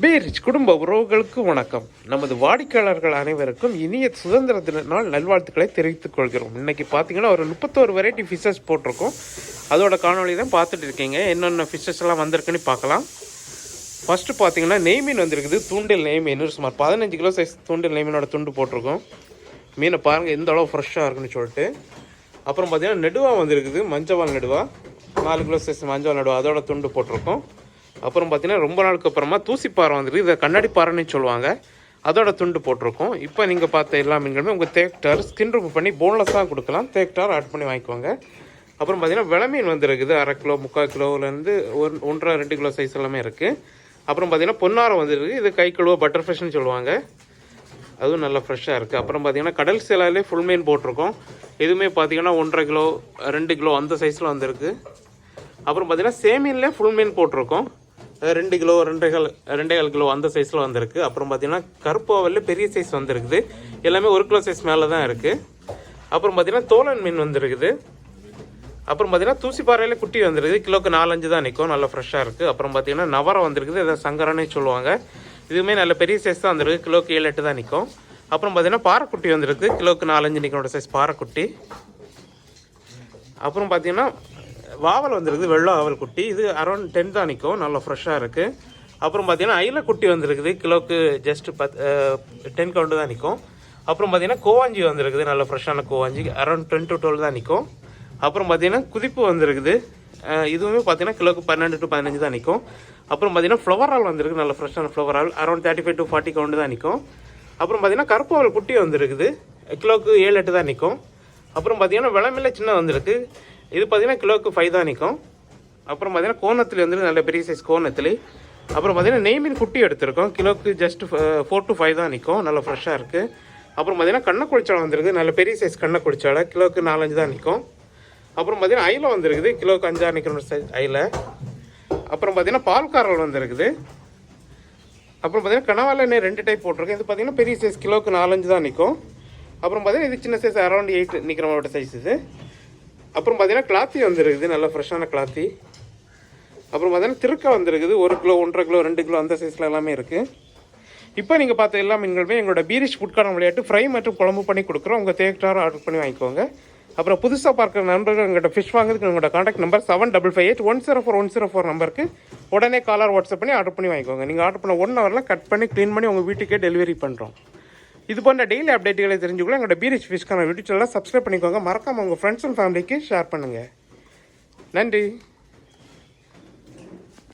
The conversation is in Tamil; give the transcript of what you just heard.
பீரிச் குடும்ப உறவுகளுக்கு வணக்கம். நமது வாடிக்கையாளர்கள் அனைவருக்கும் இனிய சுதந்திர தின நாள் நல்வாழ்த்துக்களை தெரிவித்துக் கொள்கிறோம். இன்றைக்கி பார்த்தீங்கன்னா ஒரு 31 வெரைட்டி ஃபிஷ்ஷஸ் போட்டிருக்கோம். அதோட காணொலி தான் பார்த்துட்டு இருக்கீங்க. என்னென்ன ஃபிஷ்ஷஸ் எல்லாம் வந்திருக்குன்னு பார்க்கலாம். ஃபஸ்ட்டு பார்த்தீங்கன்னா நெய் மீன் வந்திருக்குது. தூண்டில் நெய் மீன் சுமார் 15 கிலோ சைஸ் தூண்டில் நெய் மீனோட துண்டு போட்டிருக்கோம். மீனை பாருங்கள் எந்த அளவு ஃப்ரெஷ்ஷாக இருக்குன்னு சொல்லிட்டு. அப்புறம் பார்த்தீங்கன்னா நெடுவா வந்திருக்குது. மஞ்சவால் நெடுவா 4 கிலோ சைஸ் மஞ்சவால் நெடுவா அதோட துண்டு போட்டிருக்கோம். அப்புறம் பார்த்தீங்கன்னா ரொம்ப நாளுக்கு அப்புறமா தூசிப்பாறை வந்துருக்கு. இதை கண்ணாடி பாறைன்னு சொல்லுவாங்க. அதோட துண்டு போட்டிருக்கோம். இப்போ நீங்கள் பார்த்த எல்லா மீன்களுமே உங்கள் தேக்டார் ஸ்கின் ரிமூவ் பண்ணி போன்லெஸ்ஸாக கொடுக்கலாம். தேக்டார் ஆட் பண்ணி வாங்கிக்கோங்க. அப்புறம் பார்த்தீங்கன்னா விலை மீன் வந்துருக்குது. 1/2 கிலோ 3/4 கிலோலேருந்து 1.5-2 கிலோ சைஸ் எல்லாமே இருக்குது. அப்புறம் பார்த்தீங்கன்னா பொன்னாரம் வந்துருக்கு. இது கை கழுவ பட்டர் ஃபிஷ்னு சொல்லுவாங்க. அதுவும் நல்லா ஃப்ரெஷ்ஷாக இருக்குது. அப்புறம் பார்த்தீங்கன்னா கடல் சேலாலே ஃபுல் மீன் போட்டிருக்கோம். இதுவுமே பார்த்தீங்கன்னா 1.5 கிலோ 2 கிலோ அந்த சைஸில் வந்துருக்கு. அப்புறம் பார்த்தீங்கன்னா சேமீன்லேயே ஃபுல் மீன் போட்டிருக்கோம். 2 கிலோ 2.5 கிலோ அந்த சைஸில் வந்திருக்கு. அப்புறம் பார்த்தீங்கன்னா கருப்பாவில் பெரிய சைஸ் வந்திருக்குது. எல்லாமே 1 கிலோ சைஸ் மேலே தான் இருக்குது. அப்புறம் பார்த்தீங்கன்னா தோலன் மீன் வந்திருக்குது. அப்புறம் பார்த்தீங்கன்னா தூசிப்பாறையில் குட்டி வந்துருக்குது. கிலோக்கு 4-5 தான் நிற்கும். நல்லா ஃப்ரெஷ்ஷாக இருக்குது. அப்புறம் பார்த்தீங்கன்னா நவரம் வந்திருக்குது. இதை சங்கரனே சொல்லுவாங்க. இதுவுமே நல்ல பெரிய சைஸ் தான் வந்திருக்கு. கிலோக்கு 7-8 தான் நிற்கும். அப்புறம் பார்த்தீங்கன்னா பாறைக்குட்டி வந்திருக்கு. கிலோக்கு 4-5 நிற்கனோட சைஸ் பாறைக்குட்டி. அப்புறம் பார்த்தீங்கன்னா வாவல் வந்துருக்குது. வெள்ளை ஆவல் குட்டி. இது அரௌண்ட் 10 தான் நிற்கும். நல்லா ஃப்ரெஷ்ஷாக இருக்குது. அப்புறம் பார்த்தீங்கன்னா அயில குட்டி வந்துருக்குது. கிலோக்கு ஜஸ்ட் 10 கவுண்டு தான் நிற்கும். அப்புறம் பார்த்தீங்கன்னா கோவாஞ்சி வந்துருக்குது. நல்ல ஃப்ரெஷ்ஷான கோவாஞ்சி அரௌண்ட் 10 to 12 தான் நிற்கும். அப்புறம் பார்த்தீங்கன்னா குதிப்பு வந்துருக்குது. இதுவுமே பார்த்தீங்கன்னா கிலோக்கு 12 to 15 தான் நிற்கும். அப்புறம் பார்த்தீங்கன்னா ஃப்ளவர் ஆல் வந்துருக்கு. நல்ல ஃப்ரெஷ்ஷான flower all around 35 to 40 count தான் நிற்கும். அப்புறம் பார்த்தீங்கன்னா கருப்பாவல் குட்டி வந்துருக்குது. கிலோக்கு 7-8 தான் நிற்கும். அப்புறம் பார்த்தீங்கன்னா விளம்பில் சின்ன வந்திருக்கு. இது பார்த்தீங்கன்னா கிலோக்கு 5 தான் நிற்கும். அப்புறம் பார்த்தீங்கன்னா கோணத்தில் வந்து நல்ல பெரிய சைஸ் கோணத்தில். அப்புறம் பார்த்தீங்கன்னா நெய் மீன் குட்டி எடுத்திருக்கோம். கிலோக்கு ஜஸ்ட் 4 to 5 தான் நிற்கும். நல்லா ஃப்ரெஷ்ஷாக இருக்குது. அப்புறம் பார்த்தீங்கன்னா கண்ணக்குடிச்சாலை வந்துருக்கு. நல்ல பெரிய சைஸ் கண்ணக்குடிச்சாலை. கிலோக்கு 4-5 தான் நிற்கும். அப்புறம் பார்த்தீங்கன்னா அயில வந்துருக்குது. கிலோக்கு 5-6 நிற்கிற சைஸ் அயில. அப்புறம் பார்த்தீங்கன்னா பால்காரல் வந்துருக்குது. அப்புறம் பார்த்தீங்கன்னா கனவால 2 டைப் போட்டிருக்கேன். இது பார்த்தீங்கன்னா பெரிய சைஸ் கிலோக்கு 4-5 தான் நிற்கும். அப்புறம் பார்த்தீங்கன்னா இது சின்ன சைஸ் அரௌண்ட் 8 நிற்கிறவங்களோட சைஸ் இது. அப்புறம் பார்த்தீங்கன்னா கிளாத்தி வந்துருக்குது. நல்ல ஃப்ரெஷ்ஷான கிளாத்தி. அப்புறம் பார்த்தீங்கன்னா திருக்கா வந்துருக்குது. 1 கிலோ 1.5 கிலோ 2 கிலோ அந்த சைஸில் எல்லாமே இருக்குது. இப்போ நீங்கள் பார்த்த எல்லா மீன்களுமே எங்களோட பீரிஷ் ஃபுட்கான விளையாட்டு ஃப்ரை மற்றும் குழம்பு பண்ணி கொடுக்குறோம். உங்கள் தேக்டாரும் ஆர்டர் பண்ணி வாங்கிக்கோங்க. அப்புறம் புதுசாக பார்க்குற நண்பர்கள் எங்கள்கிட்ட ஃபிஷ் வாங்குறதுக்கு உங்களோட கான்டாக்ட் நம்பர் 7558104104 நம்பருக்கு உடனே காலர் வாட்ஸ்அப் பண்ணி ஆர்டர் பண்ணி வாங்கிக்கோங்க. நீங்கள் ஆர்டர் பண்ண 1 ஹவரில் கட் பண்ணி க்ளீன் பண்ணி உங்கள் வீட்டுக்கே டெலிவரி பண்ணுறோம். இது போன்ற டெய்லி அப்டேட்டுகளை தெரிஞ்சுக்கலாம். எங்களோட பீரிச் ஃபிஷ்க்கான யூடியூப் சேனலை சப்ஸ்கிரைப் பண்ணிக்கோங்க. மறக்காமல் உங்கள் ஃப்ரெண்ட்ஸ் அண்ட் ஃபேமிலிக்கு ஷேர் பண்ணுங்கள். நன்றி.